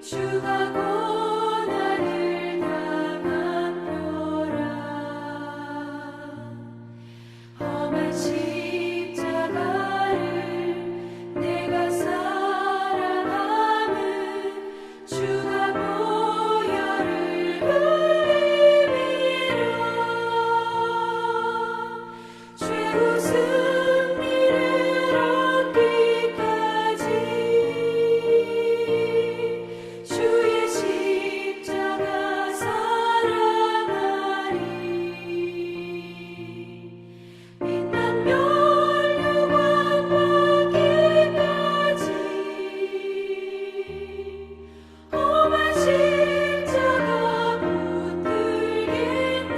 주가 고난을 당한 표라. 험한 십자가를 내가 살아남은 주가 보혈을 흘림이라. 최후 승리를 얻기까지 주의 십자가 사랑하리. 빛난 면류관 받기까지 험한 십자가 붙들겠네.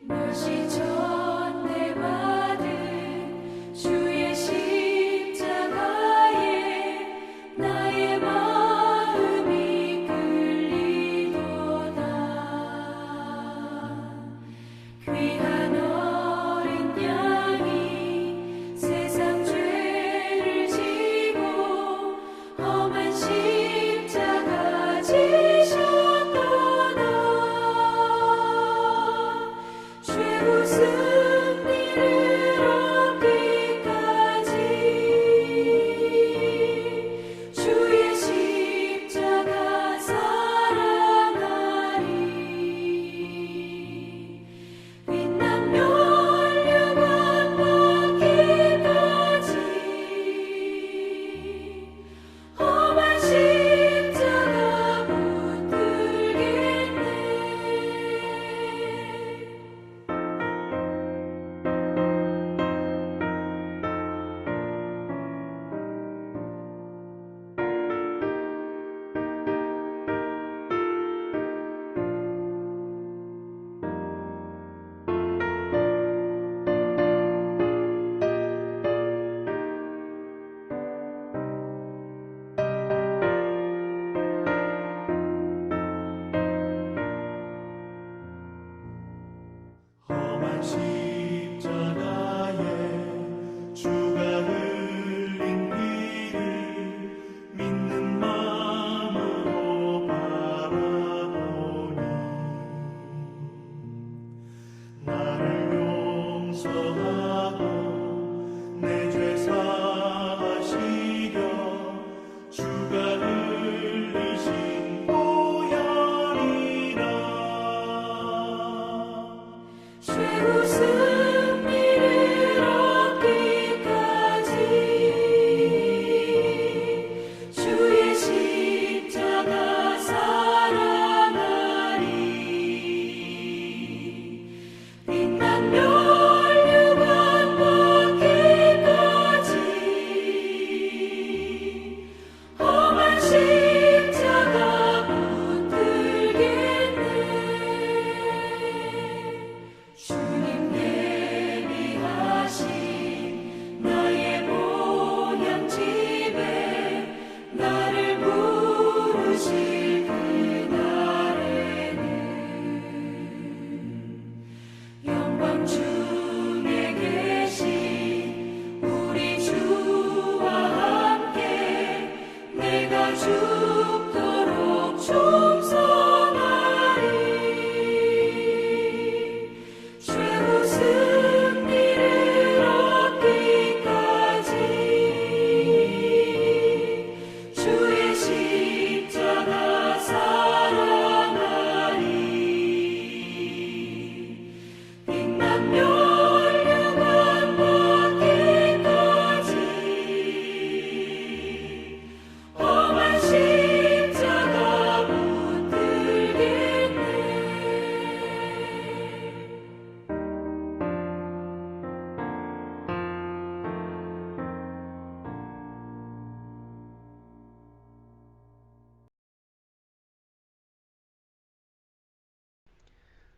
멸시 전에 받은 주의 십자가에 나의 마음이 끌리도다. 귀한 어린 양이 세상 죄를 지고 험한 십자가 지셨도다. 최후 승리를 얻기까지 주의 십자가 사랑하리. 빛난 면류관 받기까지 험한 십자가 붙들겠네. 험한 십자가에 주가 흘린 피를 믿는 마음으로 바라보니 나를 용서하고 내 죄 사하시려 주가 흘리신 보혈이라. 최후 승리를 얻기까지 주의 십자가 사랑하리. 빛난 면류관 받기까지 험한 십자가 붙들겠네. 주님 예비하신 나의 보양집에 나를 부르실 그날에는 영광 중에 계신 우리 주와 함께 내가 죽도록 충성하리. 최후 승리를 얻기까지 주의 십자가 사랑하리. 빛난 면류관 받기까지 험한 십자가 붙들겠네.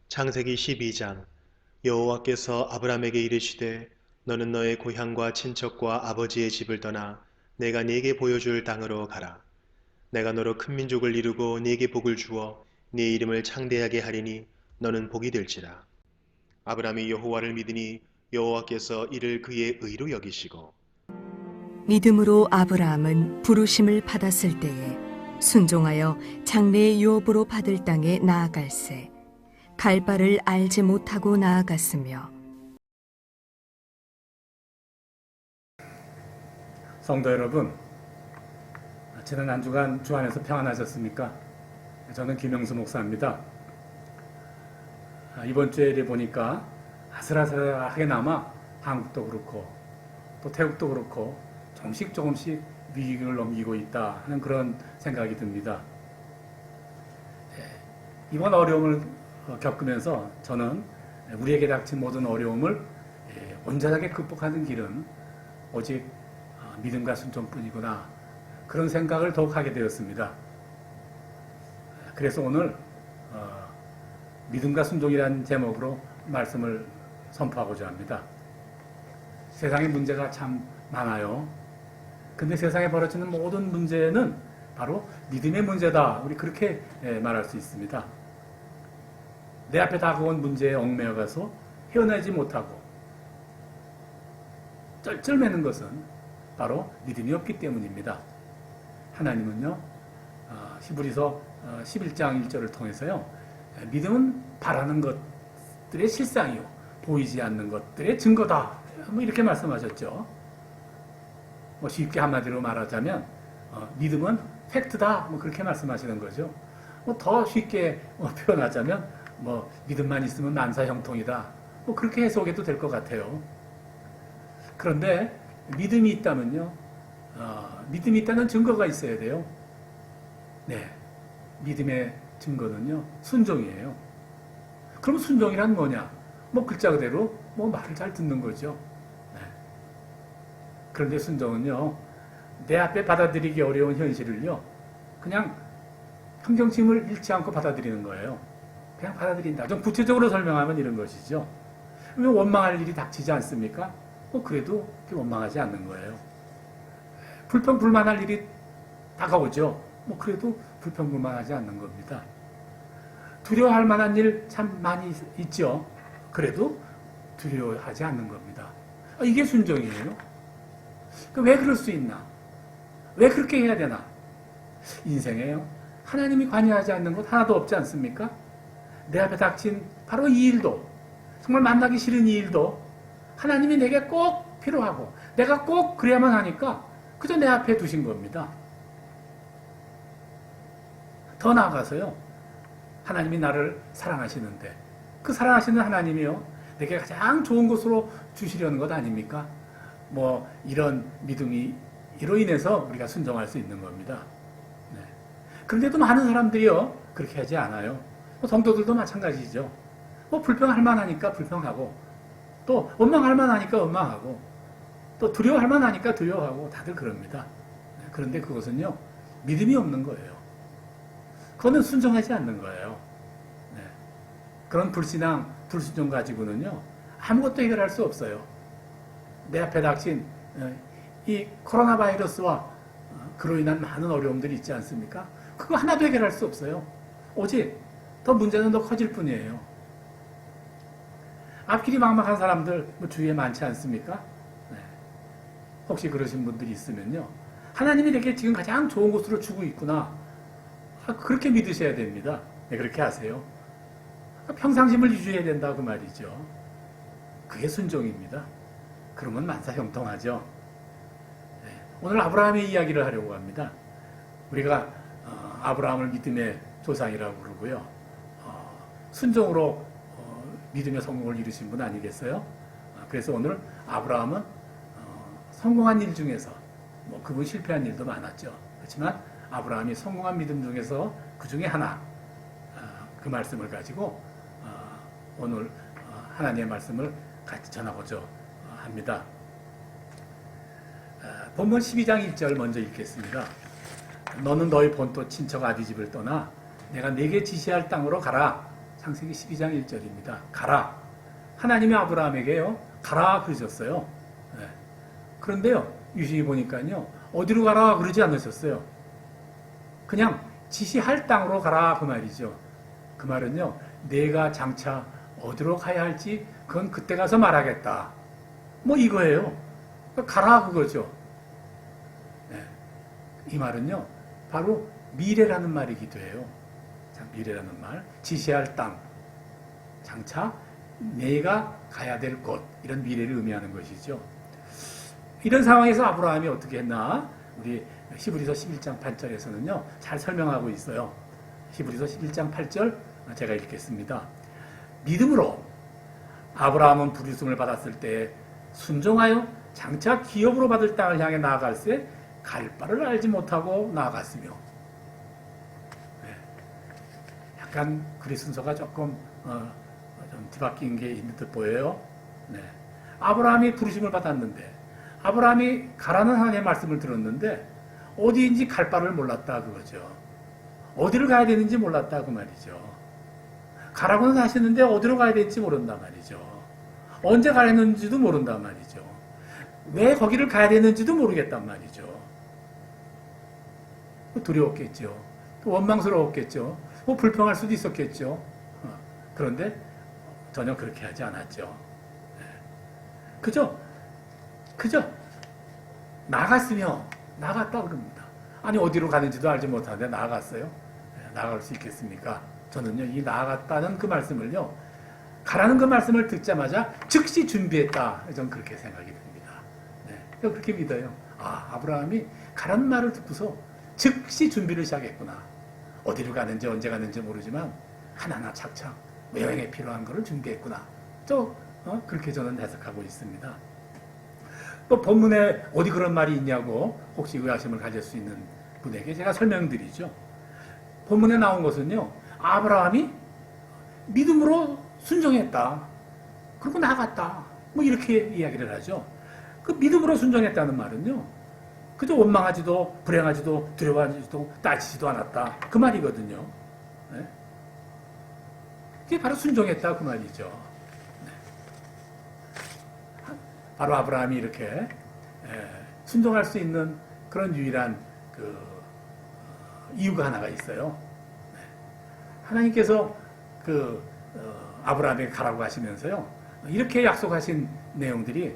창세기 12장. 여호와께서 아브람에게 이르시되 너는 너의 고향과 친척과 아버지의 집을 떠나 내가 네게 보여줄 땅으로 가라. 내가 너로 큰 민족을 이루고 네게 복을 주어 네 이름을 창대하게 하리니 너는 복이 될지라. 아브람이 여호와를 믿으니 여호와께서 이를 그의 의로 여기시고 믿음으로 아브라함은 부르심을 받았을 때에 순종하여 장래의 유업으로 받을 땅에 나아갈새 갈 바를 알지 못하고 나아갔으며 성도 여러분, 지난 한 주간 주 안에서 평안하셨습니까? 저는 김영수 목사입니다. 이번 주에 보니까 아슬아슬하게나마 한국도 그렇고 또 태국도 그렇고 조금씩 위기를 넘기고 있다 하는 그런 생각이 듭니다. 이번 어려움을 겪으면서 저는 우리에게 닥친 모든 어려움을 온전하게 극복하는 길은 오직 믿음과 순종뿐이구나, 그런 생각을 더욱 하게 되었습니다. 그래서 오늘 믿음과 순종이라는 제목으로 말씀을 선포하고자 합니다. 세상에 문제가 참 많아요. 근데 세상에 벌어지는 모든 문제는 바로 믿음의 문제다, 우리 그렇게 말할 수 있습니다. 내 앞에 다가온 문제에 얽매여가서 헤어나지 못하고 쩔쩔매는 것은 바로 믿음이 없기 때문입니다. 하나님은요, 히브리서 11장 1절을 통해서요, 믿음은 바라는 것들의 실상이요 보이지 않는 것들의 증거다, 뭐 이렇게 말씀하셨죠. 뭐 쉽게 한마디로 말하자면 믿음은 팩트다, 뭐 그렇게 말씀하시는 거죠. 뭐 더 쉽게 표현하자면 뭐 믿음만 있으면 만사 형통이다, 뭐 그렇게 해석해도 될 것 같아요. 그런데 믿음이 있다면요, 믿음이 있다는 증거가 있어야 돼요. 네, 믿음의 증거는요 순종이에요. 그럼 순종이란 뭐냐? 뭐 글자 그대로 뭐 말을 잘 듣는 거죠. 네. 그런데 순종은요, 내 앞에 받아들이기 어려운 현실을요 그냥 평정심을 잃지 않고 받아들이는 거예요. 그냥 받아들인다. 좀 구체적으로 설명하면 이런 것이죠. 왜 원망할 일이 닥치지 않습니까? 뭐 그래도 원망하지 않는 거예요. 불평불만할 일이 다가오죠. 뭐 그래도 불평불만하지 않는 겁니다. 두려워할 만한 일 참 많이 있죠. 그래도 두려워하지 않는 겁니다. 이게 순종이에요. 왜 그럴 수 있나? 왜 그렇게 해야 되나? 인생에요, 하나님이 관여하지 않는 것 하나도 없지 않습니까? 내 앞에 닥친 바로 이 일도, 정말 만나기 싫은 이 일도 하나님이 내게 꼭 필요하고 내가 꼭 그래야만 하니까 그저 내 앞에 두신 겁니다. 더 나아가서요, 하나님이 나를 사랑하시는데 그 사랑하시는 하나님이요, 내게 가장 좋은 것으로 주시려는 것 아닙니까? 뭐 이런 믿음이 이로 인해서 우리가 순종할 수 있는 겁니다. 네. 그런데도 많은 사람들이요 그렇게 하지 않아요. 성도들도 마찬가지죠. 뭐 불평할 만하니까 불평하고, 또 원망할 만하니까 원망하고, 또 두려워할 만하니까 두려워하고, 다들 그럽니다. 네. 그런데 그것은요 믿음이 없는 거예요. 그거는 순종하지 않는 거예요. 네. 그런 불신앙, 불순종 가지고는요 아무것도 해결할 수 없어요. 내 앞에 닥친 이 코로나 바이러스와 그로 인한 많은 어려움들이 있지 않습니까? 그거 하나도 해결할 수 없어요. 오직 더 문제는 더 커질 뿐이에요. 앞길이 막막한 사람들 뭐 주위에 많지 않습니까? 네. 혹시 그러신 분들이 있으면요, 하나님이 내게 지금 가장 좋은 곳으로 주고 있구나, 그렇게 믿으셔야 됩니다. 네, 그렇게 하세요. 평상심을 유지해야 된다, 그 말이죠. 그게 순종입니다. 그러면 만사 형통하죠. 네, 오늘 아브라함의 이야기를 하려고 합니다. 우리가 아브라함을 믿음의 조상이라고 그러고요, 순종으로 믿음의 성공을 이루신 분 아니겠어요? 그래서 오늘 아브라함은 성공한 일 중에서, 뭐 그분 실패한 일도 많았죠. 그렇지만 아브라함이 성공한 믿음 중에서 그 중에 하나, 그 말씀을 가지고 오늘 하나님의 말씀을 같이 전하고자 합니다. 본문 12장 1절 먼저 읽겠습니다. 너는 너희 본토 친척 아비 집을 떠나 내가 네게 지시할 땅으로 가라. 창세기 12장 1절입니다. 가라. 하나님이 아브라함에게요, 가라 그러셨어요. 네. 그런데요, 유심히 보니까요, 어디로 가라 그러지 않으셨어요. 그냥 지시할 땅으로 가라, 그 말이죠. 그 말은요, 내가 장차 어디로 가야 할지 그건 그때 가서 말하겠다, 뭐 이거예요. 가라 그거죠. 이 말은요, 바로 미래라는 말이기도 해요. 자, 미래라는 말, 지시할 땅, 장차 내가 가야 될 곳, 이런 미래를 의미하는 것이죠. 이런 상황에서 아브라함이 어떻게 했나? 우리 히브리서 11장 8절에서는요, 잘 설명하고 있어요. 히브리서 11장 8절 제가 읽겠습니다. 믿음으로 아브라함은 부르심을 받았을 때 순종하여 장차 기업으로 받을 땅을 향해 나아갈새 갈 바를 알지 못하고 나아갔으며. 네. 약간 글의 순서가 조금 좀 뒤바뀐 게 있는 듯 보여요. 네. 아브라함이 부르심을 받았는데, 아브라함이 가라는 하나님의 말씀을 들었는데 어디인지 갈 바를 몰랐다 그거죠. 어디를 가야 되는지 몰랐다 그 말이죠. 가라고는 하시는데 어디로 가야 될지 모른단 말이죠. 언제 가야 되는지도 모른단 말이죠. 왜 거기를 가야 되는지도 모르겠단 말이죠. 두려웠겠죠. 원망스러웠겠죠. 불평할 수도 있었겠죠. 그런데 전혀 그렇게 하지 않았죠. 그죠? 나갔다 그럽니다. 아니 어디로 가는지도 알지 못하는데 나아갔어요. 나아갈 수 있겠습니까? 저는요, 이 나아갔다는 그 말씀을요, 가라는 그 말씀을 듣자마자 즉시 준비했다. 저는 그렇게 생각이 듭니다. 네, 그렇게 믿어요. 아, 아브라함이 가라는 말을 듣고서 즉시 준비를 시작했구나. 어디로 가는지 언제 가는지 모르지만 하나하나 착착 여행에 필요한 것을 준비했구나. 그렇게 저는 해석하고 있습니다. 또 본문에 어디 그런 말이 있냐고 혹시 의아심을 가질 수 있는 분에게 제가 설명드리죠. 본문에 나온 것은요, 아브라함이 믿음으로 순종했다. 그리고 나갔다. 뭐 이렇게 이야기를 하죠. 그 믿음으로 순종했다는 말은요, 그저 원망하지도 불행하지도 두려워하지도 따지지도 않았다. 그 말이거든요. 네? 그게 바로 순종했다 그 말이죠. 네. 바로 아브라함이 이렇게 순종할 수 있는 그런 유일한 이유가 하나가 있어요. 네. 하나님께서 아브라함에게 가라고 하시면서요, 이렇게 약속하신 내용들이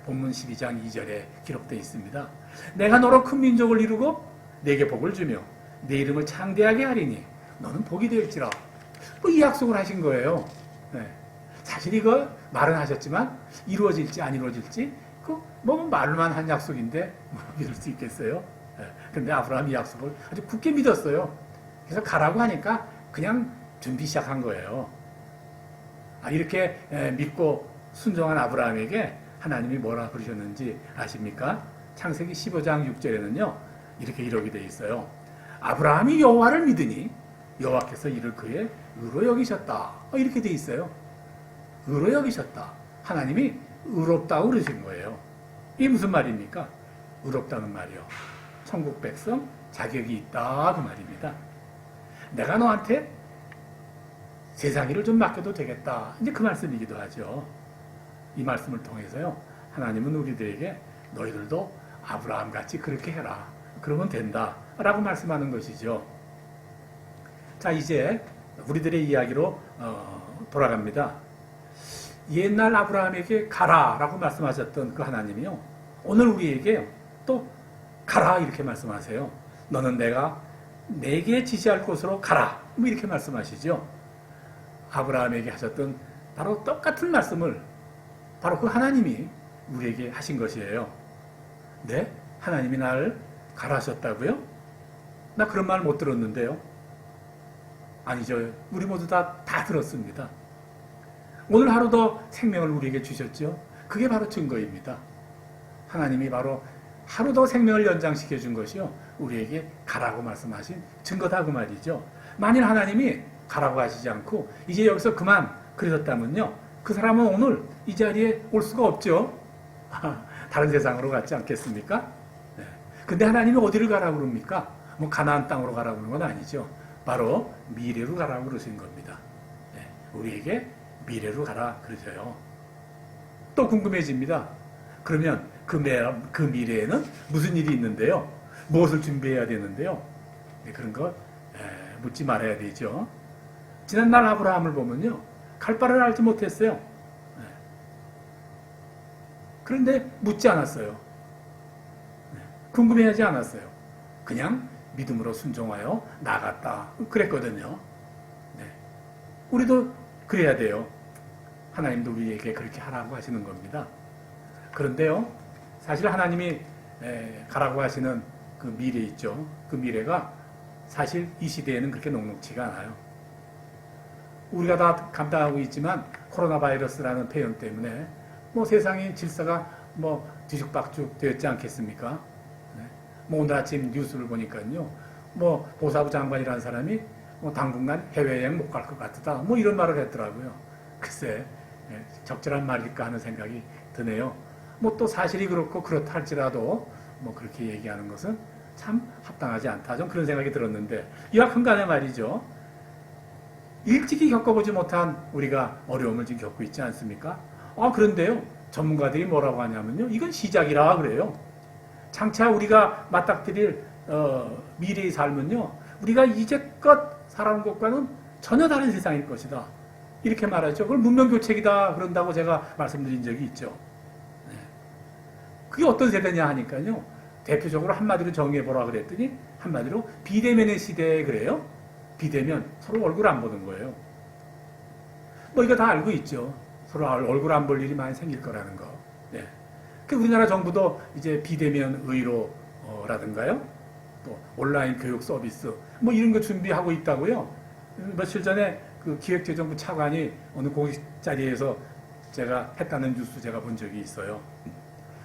본문 12장 2절에 기록되어 있습니다. 내가 너로 큰 민족을 이루고 내게 복을 주며 내 이름을 창대하게 하리니 너는 복이 될지라. 이 약속을 하신 거예요. 네. 사실 이거 말은 하셨지만 이루어질지 안 이루어질지 말로만 한 약속인데 믿을 수 있겠어요? 그런데 아브라함이 이 약속을 아주 굳게 믿었어요. 그래서 가라고 하니까 그냥 준비 시작한 거예요. 이렇게 믿고 순종한 아브라함에게 하나님이 뭐라 그러셨는지 아십니까? 창세기 15장 6절에는요, 이렇게 기록이 되어 있어요. 아브라함이 여호와를 믿으니 여호와께서 이를 그의 의로 여기셨다. 이렇게 되어 있어요. 의로 여기셨다. 하나님이 의롭다고 그러신 거예요. 이게 무슨 말입니까? 의롭다는 말이요. 천국 백성 자격이 있다 그 말입니다. 내가 너한테 세상 일을 좀 맡겨도 되겠다. 이제 그 말씀이기도 하죠. 이 말씀을 통해서요, 하나님은 우리들에게 너희들도 아브라함 같이 그렇게 해라. 그러면 된다. 라고 말씀하는 것이죠. 자, 이제 우리들의 이야기로 돌아갑니다. 옛날 아브라함에게 가라 라고 말씀하셨던 그 하나님이요, 오늘 우리에게 또 가라 이렇게 말씀하세요. 너는 내게 지시할 곳으로 가라. 뭐 이렇게 말씀하시죠. 아브라함에게 하셨던 바로 똑같은 말씀을 바로 그 하나님이 우리에게 하신 것이에요. 네? 하나님이 나를 가라 하셨다고요? 나 그런 말 못 들었는데요. 아니죠. 우리 모두 다 들었습니다. 오늘 하루도 생명을 우리에게 주셨죠. 그게 바로 증거입니다. 하나님이 바로 하루 더 생명을 연장시켜 준 것이요, 우리에게 가라고 말씀하신 증거다 그 말이죠. 만일 하나님이 가라고 하시지 않고 이제 여기서 그만 그러셨다면요, 그 사람은 오늘 이 자리에 올 수가 없죠. 다른 세상으로 갔지 않겠습니까? 네. 근데 하나님이 어디를 가라고 그럽니까? 가나안 땅으로 가라고 그러는 건 아니죠. 바로 미래로 가라고 그러신 겁니다. 네. 우리에게 미래로 가라 그러셔요. 또 궁금해집니다. 그러면 그 미래에는 무슨 일이 있는데요? 무엇을 준비해야 되는데요? 네, 그런 거 묻지 말아야 되죠. 지난날 아브라함을 보면요, 갈 바를 알지 못했어요. 네. 그런데 묻지 않았어요. 네. 궁금해하지 않았어요. 그냥 믿음으로 순종하여 나갔다. 그랬거든요. 네. 우리도 그래야 돼요. 하나님도 우리에게 그렇게 하라고 하시는 겁니다. 그런데요, 사실 하나님이 가라고 하시는 그 미래 있죠. 그 미래가 사실 이 시대에는 그렇게 녹록지가 않아요. 우리가 다 감당하고 있지만 코로나 바이러스라는 폐연 때문에 뭐 세상의 질서가 뭐 뒤죽박죽 되었지 않겠습니까? 네. 뭐 오늘 아침 뉴스를 보니까요, 뭐 보사부 장관이라는 사람이 뭐 당분간 해외여행 못 갈 것 같다. 뭐 이런 말을 했더라고요. 글쎄, 적절한 말일까 하는 생각이 드네요. 뭐 또 사실이 그렇고 그렇다 할지라도 뭐 그렇게 얘기하는 것은 참 합당하지 않다. 좀 그런 생각이 들었는데, 여하간에 말이죠. 일찍이 겪어보지 못한 우리가 어려움을 지금 겪고 있지 않습니까? 그런데요, 전문가들이 뭐라고 하냐면요, 이건 시작이라 그래요. 장차 우리가 맞닥뜨릴 미래의 삶은요, 우리가 이제껏 살아온 것과는 전혀 다른 세상일 것이다. 이렇게 말하죠. 그걸 문명교책이다 그런다고 제가 말씀드린 적이 있죠. 네. 그게 어떤 세대냐 하니까요, 대표적으로 한마디로 정의해보라 그랬더니 한마디로 비대면의 시대에 그래요. 비대면, 서로 얼굴 안 보는 거예요. 뭐 이거 다 알고 있죠. 서로 얼굴 안 볼 일이 많이 생길 거라는 거. 네. 그 우리나라 정부도 이제 비대면 의료라든가요, 또 온라인 교육 서비스 뭐 이런 거 준비하고 있다고요. 며칠 전에 그 기획재정부 차관이 어느 공식 자리에서 제가 했다는 뉴스 제가 본 적이 있어요.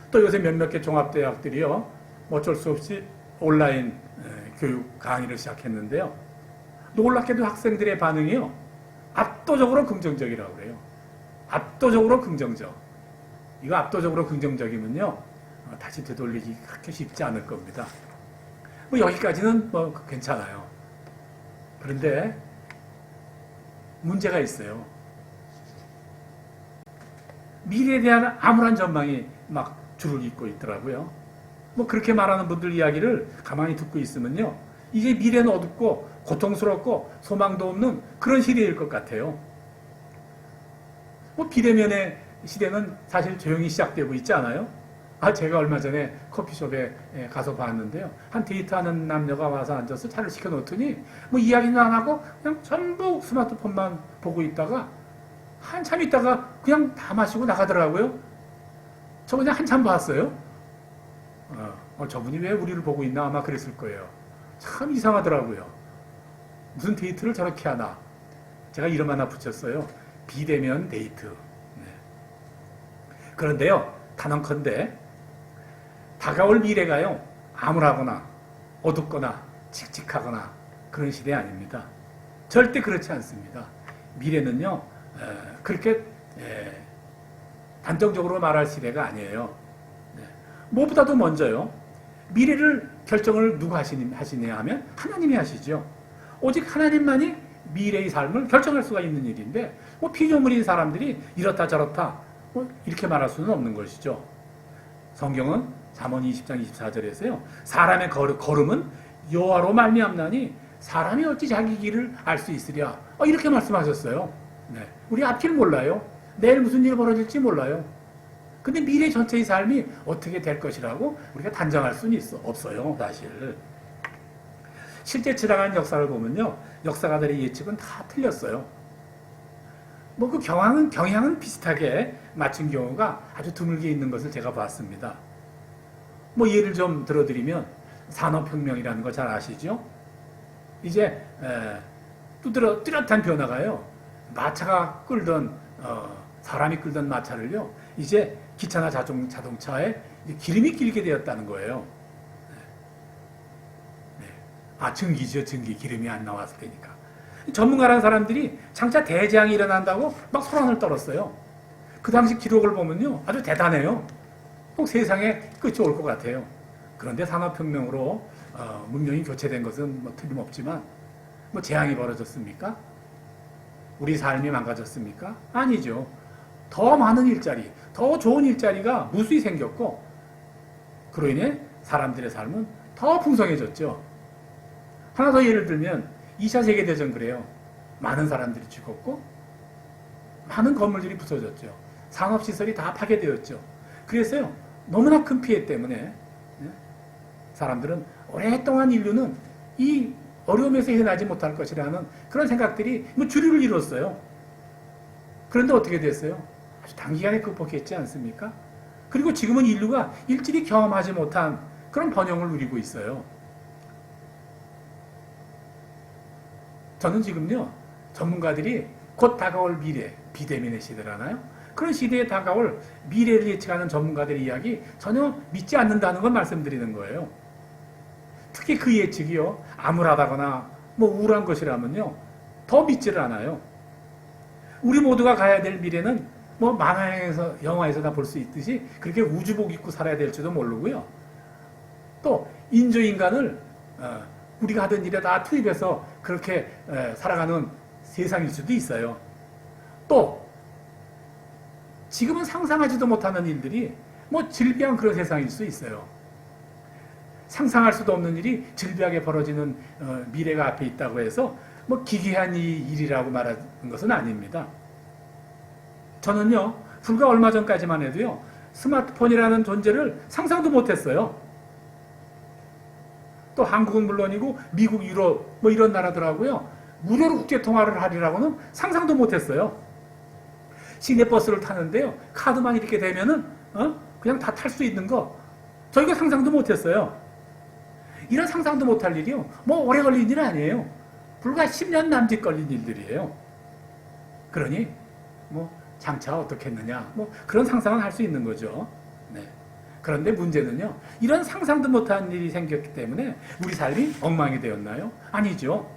또 요새 몇몇 개 종합대학들이요, 뭐 어쩔 수 없이 온라인 교육 강의를 시작했는데요. 놀랍게도 학생들의 반응이요, 압도적으로 긍정적이라고 그래요. 압도적으로 긍정적. 이거 압도적으로 긍정적이면요, 다시 되돌리기 그렇게 쉽지 않을 겁니다. 뭐 여기까지는 뭐 괜찮아요. 그런데 문제가 있어요. 미래에 대한 암울한 전망이 막 줄을 잇고 있더라고요. 뭐 그렇게 말하는 분들 이야기를 가만히 듣고 있으면요, 이제 미래는 어둡고 고통스럽고 소망도 없는 그런 시대일 것 같아요. 뭐 비대면의 시대는 사실 조용히 시작되고 있지 않아요? 제가 얼마 전에 커피숍에 가서 봤는데요, 한 데이트하는 남녀가 와서 앉아서 차를 시켜놓더니 뭐 이야기는 안 하고 그냥 전부 스마트폰만 보고 있다가 한참 있다가 그냥 다 마시고 나가더라고요. 저 그냥 한참 봤어요. 저분이 왜 우리를 보고 있나 아마 그랬을 거예요. 참 이상하더라고요. 무슨 데이트를 저렇게 하나. 제가 이름 하나 붙였어요. 비대면 데이트. 네. 그런데요, 단언컨대 다가올 미래가요, 암울하거나 어둡거나 칙칙하거나 그런 시대 아닙니다. 절대 그렇지 않습니다. 미래는요, 그렇게 단정적으로 말할 시대가 아니에요. 네. 무엇보다도 먼저요, 미래를 결정을 누가 하시냐 하면 하나님이 하시죠. 오직 하나님만이 미래의 삶을 결정할 수가 있는 일인데, 뭐 피조물인 사람들이 이렇다 저렇다 뭐 이렇게 말할 수는 없는 것이죠. 성경은 잠언 20장 24절에서요, 사람의 걸음은 여호와로 말미암나니 사람이 어찌 자기 길을 알 수 있으랴, 이렇게 말씀하셨어요. 네. 우리 앞길 몰라요. 내일 무슨 일이 벌어질지 몰라요. 근데 미래 전체의 삶이 어떻게 될 것이라고 우리가 단정할 수는 없어요, 사실. 실제 지나간 역사를 보면요, 역사가들의 예측은 다 틀렸어요. 뭐 그 경향은 비슷하게 맞춘 경우가 아주 드물게 있는 것을 제가 봤습니다. 뭐 예를 좀 들어드리면 산업혁명이라는 거 잘 아시죠? 이제 뚜렷한 변화가요, 마차가 끌던 사람이 끌던 마차를요, 이제 기차나 자동차에 기름이 끼게 되었다는 거예요. 네. 증기죠, 증기. 기름이 안 나왔을 테니까. 전문가라는 사람들이 장차 대재앙이 일어난다고 막 소란을 떨었어요. 그 당시 기록을 보면요, 아주 대단해요. 꼭 세상에 끝이 올 것 같아요. 그런데 산업혁명으로 문명이 교체된 것은 뭐 틀림없지만, 뭐 재앙이 벌어졌습니까? 우리 삶이 망가졌습니까? 아니죠. 더 많은 일자리, 더 좋은 일자리가 무수히 생겼고, 그로 인해 사람들의 삶은 더 풍성해졌죠. 하나 더 예를 들면 2차 세계대전 그래요. 많은 사람들이 죽었고 많은 건물들이 부서졌죠. 산업시설이 다 파괴되었죠. 그래서요, 너무나 큰 피해 때문에 사람들은 오랫동안 인류는 이 어려움에서 헤어나지 못할 것이라는 그런 생각들이 뭐 주류를 이뤘어요. 그런데 어떻게 됐어요? 아주 단기간에 극복했지 않습니까? 그리고 지금은 인류가 일찍이 경험하지 못한 그런 번영을 누리고 있어요. 저는 지금요, 전문가들이 곧 다가올 미래, 비대면의 시대라나요? 그런 시대에 다가올 미래를 예측하는 전문가들의 이야기 전혀 믿지 않는다는 걸 말씀드리는 거예요. 특히 그 예측이요, 암울하다거나 뭐 우울한 것이라면요, 더 믿지를 않아요. 우리 모두가 가야 될 미래는 뭐 만화에서, 영화에서나 볼 수 있듯이 그렇게 우주복 입고 살아야 될지도 모르고요. 또 인조인간을 우리가 하던 일에 다 투입해서 그렇게 살아가는 세상일 수도 있어요. 또 지금은 상상하지도 못하는 일들이 뭐 질비한 그런 세상일 수 있어요. 상상할 수도 없는 일이 질비하게 벌어지는 미래가 앞에 있다고 해서 뭐 기괴한 이 일이라고 말하는 것은 아닙니다. 저는요, 불과 얼마 전까지만 해도요, 스마트폰이라는 존재를 상상도 못했어요. 또 한국은 물론이고 미국, 유럽 뭐 이런 나라더라고요. 무료로 국제통화를 하리라고는 상상도 못했어요. 시내버스를 타는데요, 카드만 이렇게 되면은 그냥 다 탈 수 있는 거 저희가 상상도 못했어요. 이런 상상도 못할 일이요, 뭐 오래 걸린 일 아니에요. 불과 10년 남짓 걸린 일들이에요. 그러니 뭐 장차 어떻게 했느냐, 뭐 그런 상상은 할 수 있는 거죠. 네. 그런데 문제는요, 이런 상상도 못한 일이 생겼기 때문에 우리 삶이 엉망이 되었나요? 아니죠.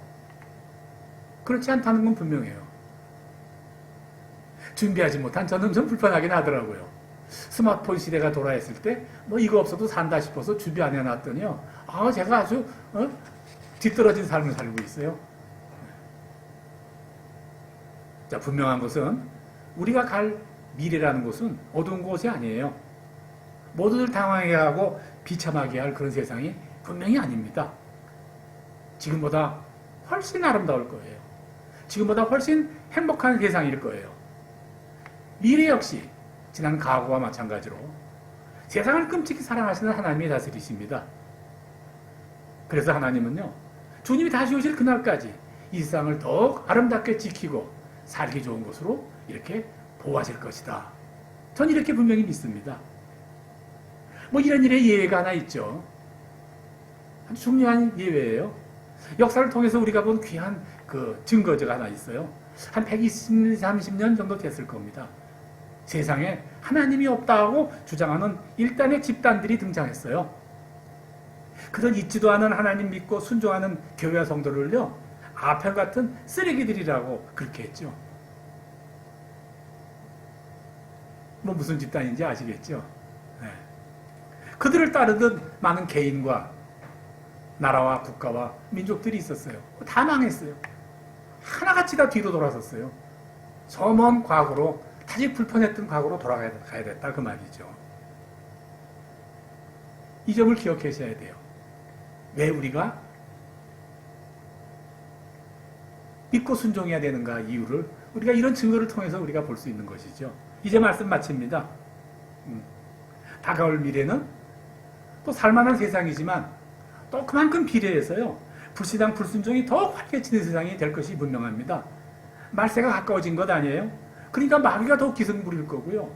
그렇지 않다는 건 분명해요. 준비하지 못한 저는 좀 불편하긴 하더라고요. 스마트폰 시대가 돌아왔을 때 뭐 이거 없어도 산다 싶어서 준비 안 해놨더니요, 제가 아주 뒤떨어진 삶을 살고 있어요. 자, 분명한 것은 우리가 갈 미래라는 곳은 어두운 곳이 아니에요. 모두들 당황해 하고 비참하게 할 그런 세상이 분명히 아닙니다. 지금보다 훨씬 아름다울 거예요. 지금보다 훨씬 행복한 세상일 거예요. 미래 역시 지난 과거와 마찬가지로 세상을 끔찍히 사랑하시는 하나님이 다스리십니다. 그래서 하나님은요, 주님이 다시 오실 그날까지 이 세상을 더욱 아름답게 지키고 살기 좋은 곳으로 이렇게 보호하실 것이다. 전 이렇게 분명히 믿습니다. 뭐 이런 일에 예외가 하나 있죠. 아주 중요한 예외예요. 역사를 통해서 우리가 본 귀한 그 증거제가 하나 있어요. 한 120, 30년 정도 됐을 겁니다. 세상에 하나님이 없다고 주장하는 일단의 집단들이 등장했어요. 그런 있지도 않은 하나님 믿고 순종하는 교회와 성도를요, 아편 같은 쓰레기들이라고 그렇게 했죠. 뭐 무슨 집단인지 아시겠죠? 네. 그들을 따르던 많은 개인과 나라와 국가와 민족들이 있었어요. 다 망했어요. 하나같이 다 뒤로 돌아섰어요. 저 먼 과거로, 다시 불편했던 과거로 돌아가야 됐다 그 말이죠. 이 점을 기억하셔야 돼요. 왜 우리가 믿고 순종해야 되는가 이유를 우리가 이런 증거를 통해서 우리가 볼 수 있는 것이죠. 이제 말씀 마칩니다. 다가올 미래는 또 살만한 세상이지만 또 그만큼 비례해서요, 불신앙 불순종이 더욱 활개치는 세상이 될 것이 분명합니다. 말세가 가까워진 것 아니에요? 그러니까 마귀가 더욱 기승 부릴 거고요,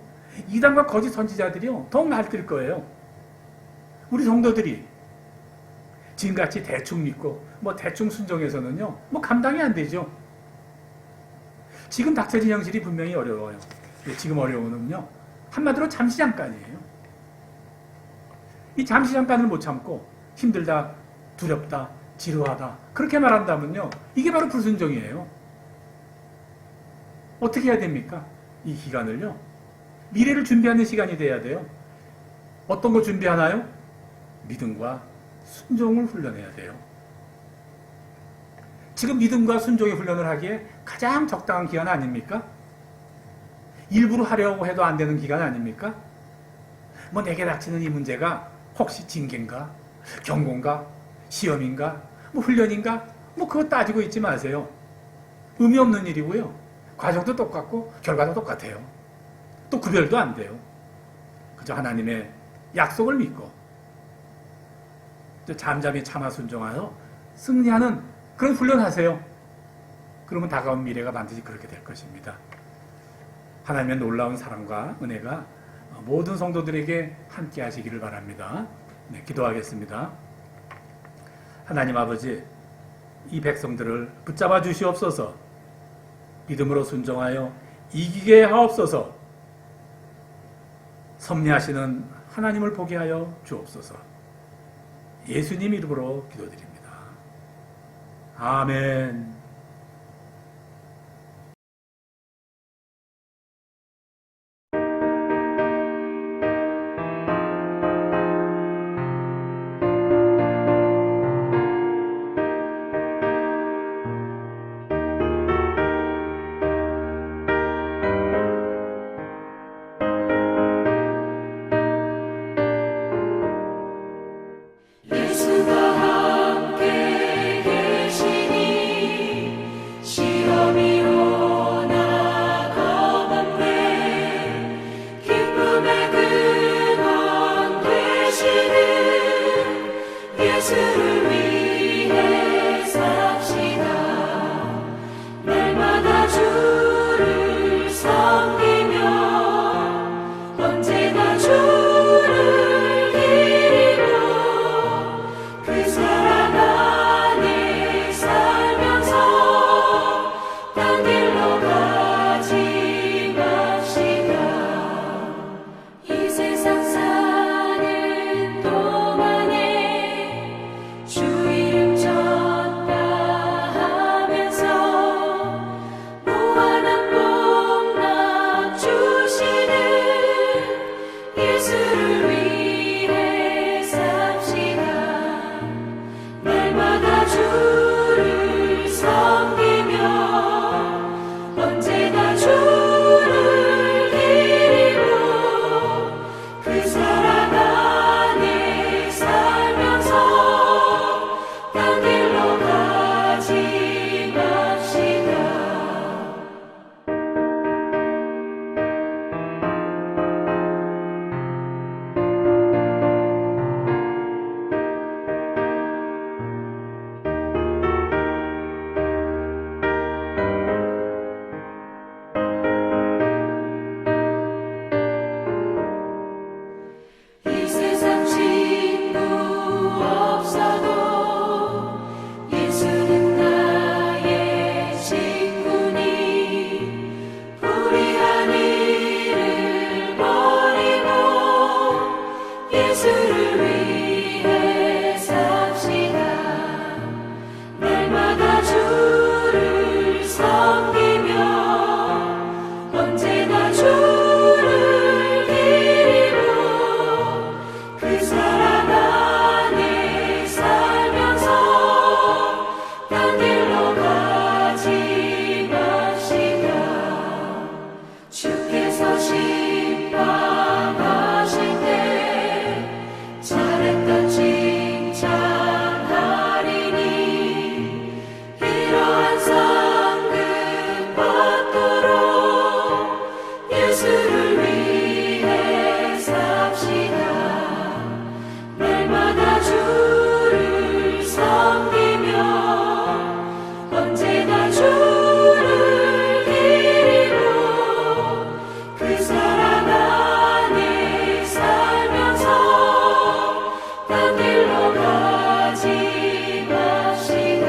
이단과 거짓 선지자들이요 더욱 날뛸 거예요. 우리 성도들이 지금같이 대충 믿고 뭐 대충 순종해서는요 뭐 감당이 안 되죠. 지금 닥쳐진 현실이 분명히 어려워요. 지금 어려움은요 한마디로 잠시 잠깐이에요. 이 잠시 잠깐을 못 참고 힘들다, 두렵다, 지루하다 그렇게 말한다면요, 이게 바로 불순종이에요. 어떻게 해야 됩니까? 이 기간을요, 미래를 준비하는 시간이 돼야 돼요. 어떤 걸 준비하나요? 믿음과 순종을 훈련해야 돼요. 지금 믿음과 순종의 훈련을 하기에 가장 적당한 기간 아닙니까? 일부러 하려고 해도 안 되는 기간 아닙니까? 뭐 내게 닥치는 이 문제가 혹시 징계인가? 경고인가? 시험인가? 뭐 훈련인가? 뭐 그거 따지고 있지 마세요. 의미 없는 일이고요. 과정도 똑같고 결과도 똑같아요. 또 구별도 안 돼요. 그저 하나님의 약속을 믿고 잠잠히 참아 순종하여 승리하는 그런 훈련하세요. 그러면 다가온 미래가 반드시 그렇게 될 것입니다. 하나님의 놀라운 사랑과 은혜가 모든 성도들에게 함께 하시기를 바랍니다. 네, 기도하겠습니다. 하나님 아버지, 이 백성들을 붙잡아 주시옵소서. 믿음으로 순종하여 이기게 하옵소서. 섭리하시는 하나님을 보게 하여 주옵소서. 예수님 이름으로 기도드립니다. 아멘. 예수가 함께 계시니 시험이 오나 겁없네. 기쁨의 근원 되시는 예수를 위해 삽시다. 날마다 주를 섬기며 언제나 주를 기리고 그 사랑 안에 살면서 딴 길로 가지 맙시다. 이 세상 사는 동안에 주 이름 전다 하면서 무한한 복락 주시는 예수를 위해 삽시다. 날마다 주를 섬기며 언제나 주를 기리고 그 사랑 안에 살면서 딴 길로 가지 맙시다. 이 세상 친구 없어도 예수는 나의 친구니 불의한 일을 버리고 예수를 위해 삽시다. 날마다 주를 섬기며 언제나 주를 기리고 그 사랑 안에 살면서 딴 길로 가지 맙시다. 주께서 심판하실 때 잘했다 칭찬하리니 이러한 상급 받도록 예수를 위해 삽시다. 날마다 주를 섬기며 언제나 주를 기리고 그 사랑 안에 살면서 딴 길로 가지 맙시다.